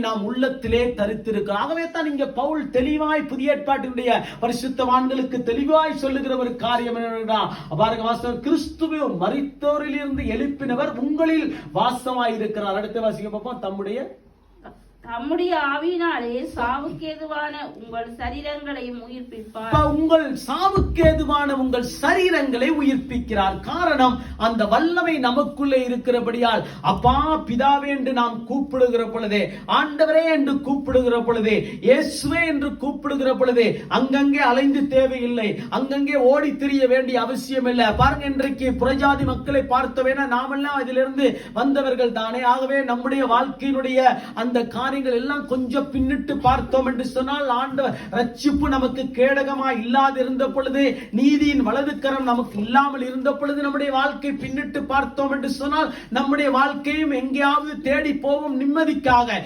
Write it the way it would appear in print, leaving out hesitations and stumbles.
நாம் உள்ளத்திலே தரித்திருக்கிறோம். ஆகவே தான் இங்க பவுல் தெளிவாய் புதிய ஏற்பாட்டினுடைய பரிசுத்தவான்களுக்கு தெளிவாய் சொல்லுகிற ஒரு காரியம் என்னன்னா, பாருங்க வாசகம், கிறிஸ்துவை மரித்தோரில் இருந்து எழுப்பினவர் உங்களில் வாசமாய் இருக்கிறார். அடுத்த வாசிக்க பார்ப்போம். தம்முடைய ஆவியினாலே சாவுக்கேதுவான உங்கள் சரீரங்களையும் உயிர்ப்பிப்பார். உங்கள் சாவுக்கேதுவான உங்கள் சரீரங்களை உயிர்ப்பிக்கிறார். காரணம், அந்த வல்லமை நமக்குள்ளே இருக்கிறபடியால் அப்பா பிதாவே என்று நாம் கூப்பிடுகிற பொழுதே, ஆண்டவரே என்று கூப்பிடுகிற பொழுதே, இயேசுவே என்று கூப்பிடுகிற பொழுதே அங்கங்கே அலைந்து தேவையில்லை, அங்கங்கே ஓடி திரிய வேண்டிய அவசியம் இல்லை. பாருங்க, இன்றைக்கு புறஜாதி மக்களை பார்த்தவேனா நாமெல்லாம் அதிலிருந்து வந்தவர்கள் தானே. ஆகவே நம்முடைய வாழ்க்கையினுடைய அந்த காரியங்கள் எல்லாம் கொஞ்சம் பின்னிட்டு பார்த்தோம் என்று சொன்னால், ஆண்டவர் ரட்சிப்பு நமக்கு கேடகமாய் இல்லாது இருந்த பொழுது, நீதியின் வலது கரம் நமக்கு இல்லாமல் இருந்த பொழுது, நம்முடைய வாழ்க்கை பின்னிட்டு பார்த்தோம் என்று சொன்னால் நம்முடைய வாழ்க்கையும் எங்கேயாவது தேடி போவோம் நிம்மதிக்காக.